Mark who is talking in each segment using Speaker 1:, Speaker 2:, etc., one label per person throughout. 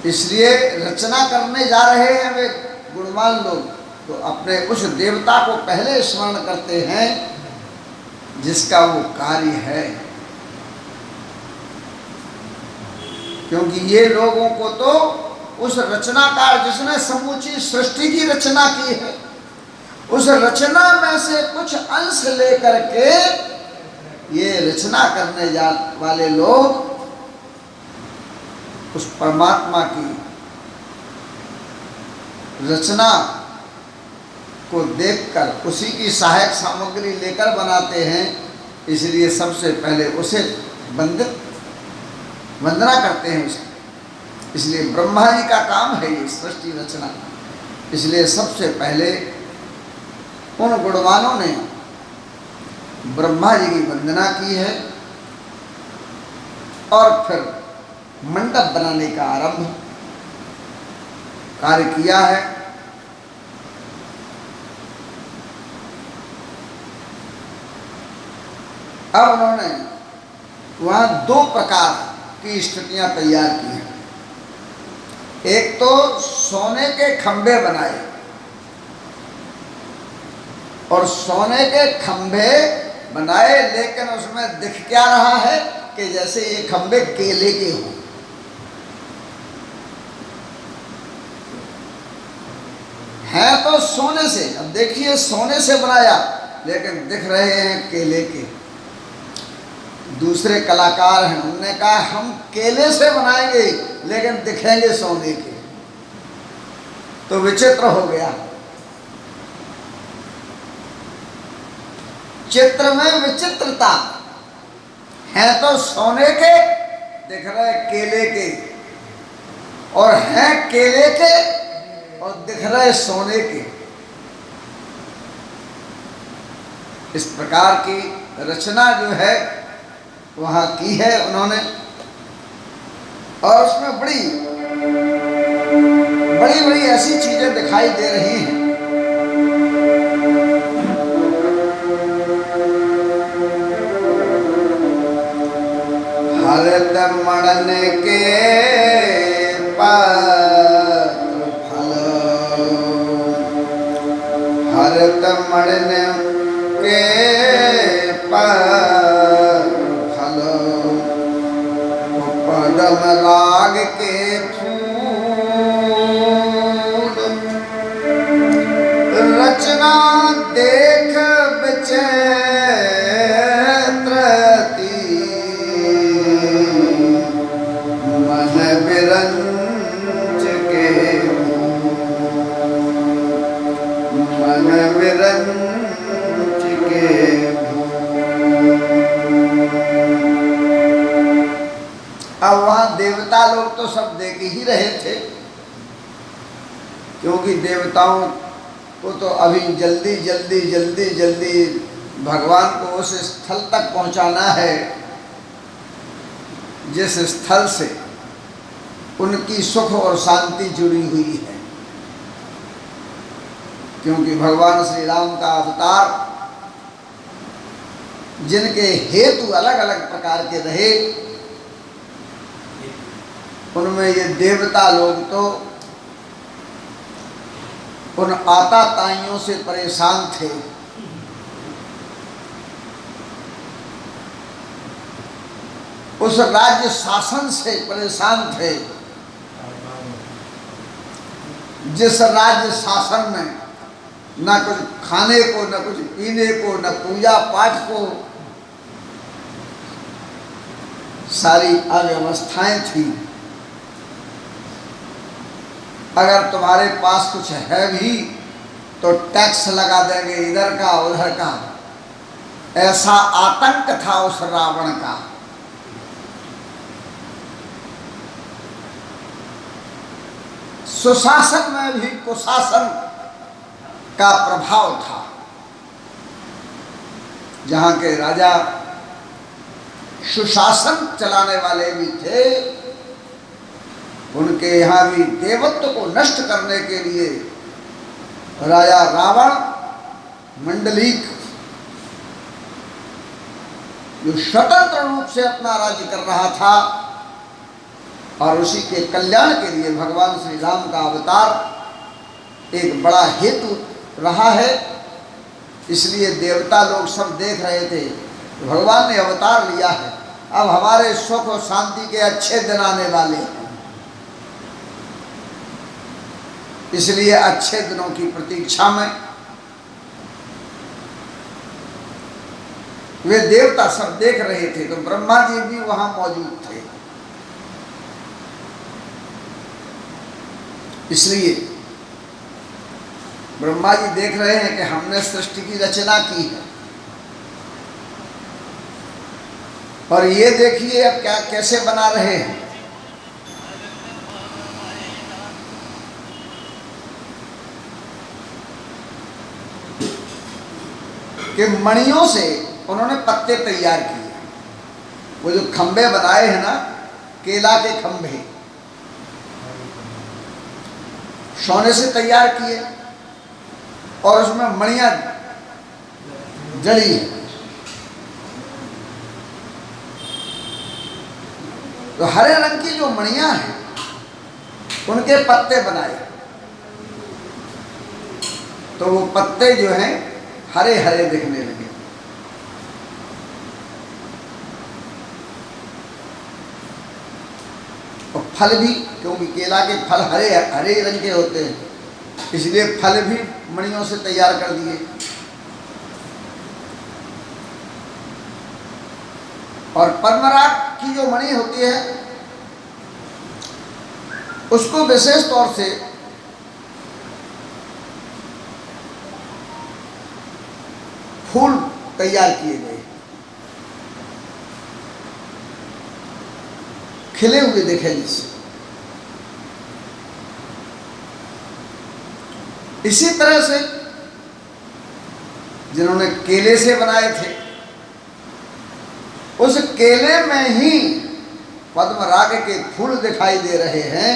Speaker 1: इसलिए रचना करने जा रहे हैं वे गुणवान लोग, तो अपने उस देवता को पहले स्मरण करते हैं जिसका वो कार्य है। क्योंकि ये लोगों को तो उस रचनाकार जिसने समूची सृष्टि की रचना की है, उस रचना में से कुछ अंश लेकर के ये रचना करने जा वाले लोग उस परमात्मा की रचना को देखकर उसी की सहायक सामग्री लेकर बनाते हैं। इसलिए सबसे पहले उसे वंदना करते हैं उसकी। इसलिए ब्रह्मा जी का काम है ये सृष्टि रचना। इसलिए सबसे पहले उन गुणवानों ने ब्रह्मा जी की वंदना की है और फिर मंडप बनाने का आरंभ कार्य किया है। अब उन्होंने वहां दो प्रकार की स्थितियां तैयार की हैं। एक तो सोने के खंभे बनाए और सोने के खंभे बनाए, लेकिन उसमें दिख क्या रहा है कि जैसे ये खंभे केले के हों। हैं तो सोने से, अब देखिए सोने से बनाया लेकिन दिख रहे हैं केले के। दूसरे कलाकार हैं, उन्होंने कहा हम केले से बनाएंगे लेकिन दिखेंगे सोने के। तो विचित्र हो गया। चित्र में विचित्रता है, तो सोने के दिख रहे केले के, और हैं केले के और दिख रहे सोने के। इस प्रकार की रचना जो है वहाँ की है उन्होंने, और उसमें बड़ी बड़ी बड़ी ऐसी चीजें दिखाई दे रही हैं। हरत मणन के पत्र फल, हरत मणन के पत्र फल, पदम राग के फूल, रचना देख विचित्रती, मन विरंच के मन विरंच के। अब वहां देवता लोग तो सब देख ही रहे थे, क्योंकि देवताओं को तो अभी जल्दी जल्दी जल्दी जल्दी भगवान को उस स्थल तक पहुंचाना है जिस स्थल से उनकी सुख और शांति जुड़ी हुई है। क्योंकि भगवान श्री राम का अवतार जिनके हेतु अलग अलग प्रकार के रहे, उनमें ये देवता लोग तो उन आताताइयों से परेशान थे। उस राज्य शासन से परेशान थे जिस राज्य शासन में न कुछ खाने को, न कुछ पीने को, न पूजा पाठ को, सारी अव्यवस्थाएं थी। अगर तुम्हारे पास कुछ है भी तो टैक्स लगा देंगे इधर का उधर का। ऐसा आतंक था उस रावण का। सुशासन में भी कुशासन का प्रभाव था। जहाँ के राजा सुशासन चलाने वाले भी थे, उनके यहाँ भी देवत्व को नष्ट करने के लिए राजा रावण मंडलीक जो स्वतंत्र रूप से अपना राज्य कर रहा था, और उसी के कल्याण के लिए भगवान श्री राम का अवतार एक बड़ा हेतु रहा है। इसलिए देवता लोग सब देख रहे थे भगवान ने अवतार लिया है, अब हमारे सुख और शांति के अच्छे दिन आने वाले हैं, इसलिए अच्छे दिनों की प्रतीक्षा में वे देवता सब देख रहे थे। तो ब्रह्मा जी भी वहां मौजूद थे। इसलिए ब्रह्मा जी देख रहे हैं कि हमने सृष्टि की रचना की है, और ये देखिए अब क्या कैसे बना रहे हैं। कि मणियों से उन्होंने पत्ते तैयार किए, वो जो खंबे बनाए हैं ना, केला के खंबे सोने से तैयार किए और उसमें मणियां जड़ी है। तो हरे रंग की जो मणियां हैं उनके पत्ते बनाए, तो वो पत्ते जो हैं हरे हरे दिखने लगे। और फल भी, क्योंकि केला के फल हरे हरे रंग के होते हैं, इसलिए फल भी मणियों से तैयार कर दिए। और पद्मराग की जो मणि होती है उसको विशेष तौर से फूल तैयार किए गए, खिले हुए देखे जिससे। इसी तरह से जिन्होंने केले से बनाए थे, उस केले में ही पद्मराग के फूल दिखाई दे रहे हैं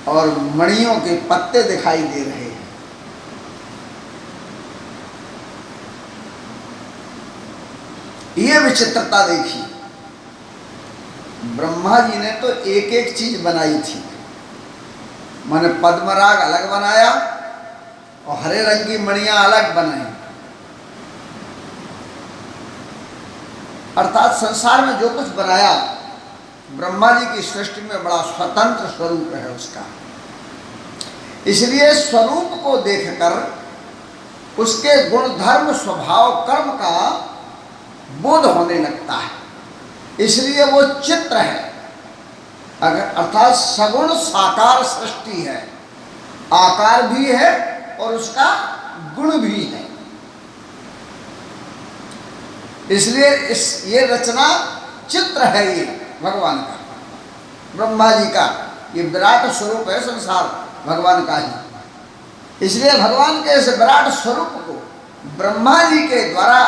Speaker 1: और मणियों के पत्ते दिखाई दे रहे हैं। ये विचित्रता देखी। ब्रह्मा जी ने तो एक एक चीज बनाई थी, माने पद्मराग अलग बनाया और हरे रंग की मणियां अलग बनाई। अर्थात संसार में जो कुछ बनाया, ब्रह्मा जी की सृष्टि में बड़ा स्वतंत्र स्वरूप है उसका। इसलिए स्वरूप को देखकर उसके गुण धर्म स्वभाव कर्म का बोध होने लगता है, इसलिए वो चित्र है। अगर अर्थात सगुण साकार सृष्टि है, आकार भी है और उसका गुण भी है। इसलिए ये रचना चित्र है, ये भगवान का, ब्रह्मा जी का, ये विराट स्वरूप है संसार भगवान का ही। इसलिए भगवान के इस विराट स्वरूप को ब्रह्मा जी के द्वारा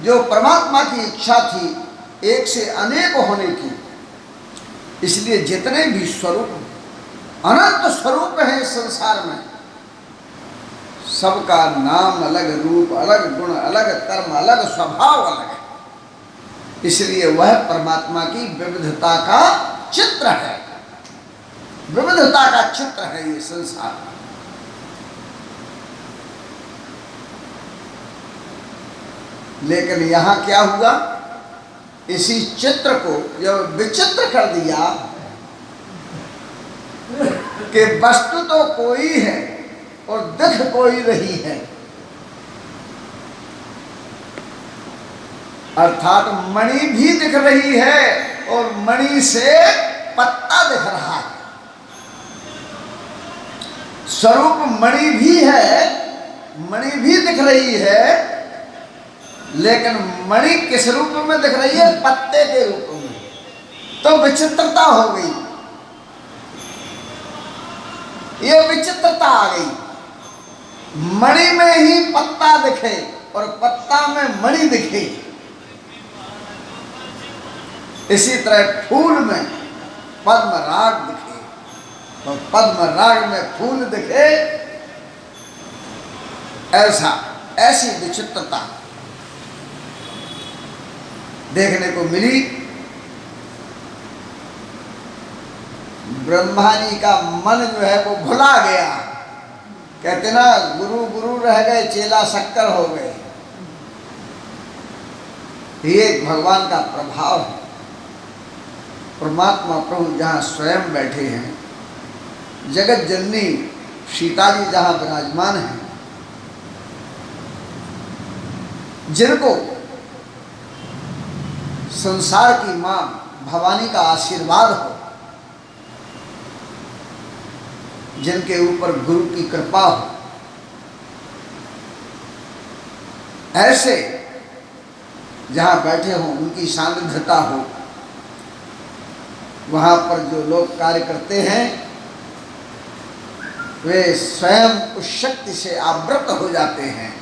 Speaker 1: जो परमात्मा की इच्छा थी एक से अनेक होने की, इसलिए जितने भी स्वरूप अनंत स्वरूप हैं इस संसार में, सबका नाम अलग, रूप अलग, गुण अलग, कर्म अलग, स्वभाव अलग है। इसलिए वह परमात्मा की विविधता का चित्र है, विविधता का चित्र है ये संसार। लेकिन यहां क्या हुआ, इसी चित्र को जब विचित्र कर दिया कि वस्तु तो कोई है और दिख कोई रही है, अर्थात मणि भी दिख रही है और मणि से पत्ता दिख रहा है। स्वरूप मणि भी है, मणि भी दिख रही है, लेकिन मणि किस रूप में दिख रही है? पत्ते के रूप में। तो विचित्रता हो गई, ये विचित्रता आ गई। मणि में ही पत्ता दिखे और पत्ता में मणि दिखे। इसी तरह फूल में पद्मराग दिखे और पद्मराग में फूल दिखे, ऐसी विचित्रता देखने को मिली। ब्रह्मा जी का मन जो है वो भुला गया। कहते ना, गुरु गुरु रह गए, चेला शक्कर हो गए। ये भगवान का प्रभाव है। परमात्मा प्रभु जहाँ स्वयं बैठे हैं, जगत जननी सीता जी जहाँ विराजमान हैं, जिनको संसार की मां भवानी का आशीर्वाद हो, जिनके ऊपर गुरु की कृपा हो, ऐसे जहाँ बैठे हों उनकी सानिध्यता हो, वहाँ पर जो लोग कार्य करते हैं वे स्वयं उस शक्ति से आवृत हो जाते हैं।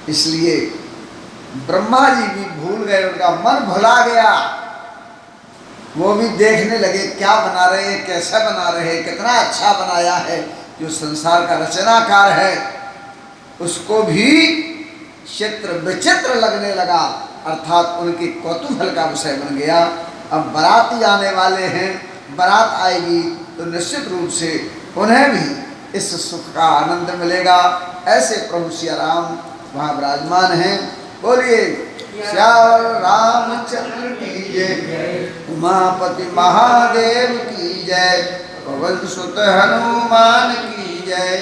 Speaker 1: इसलिए ब्रह्मा जी भी भूल गए, उनका मन भुला गया। वो भी देखने लगे क्या बना रहे हैं, कैसा बना रहे हैं, कितना अच्छा बनाया है। जो संसार का रचनाकार है उसको भी चित्र विचित्र लगने लगा, अर्थात उनके कौतूहल का विषय बन गया। अब बाराती आने वाले हैं, बारात आएगी तो निश्चित रूप से उन्हें भी इस सुख का आनंद मिलेगा। ऐसे प्रभु सिया राम वहाँ विराजमान हैं। बोलिए श्याम रामचंद्र की जय, उमापति महादेव की जय, पवन सुत हनुमान की जय,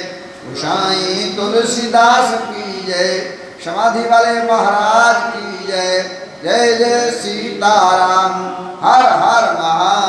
Speaker 1: गोसाई तुलसीदास की जय, समाधि वाले महाराज की जय। जय जय सीताराम, हर हर महा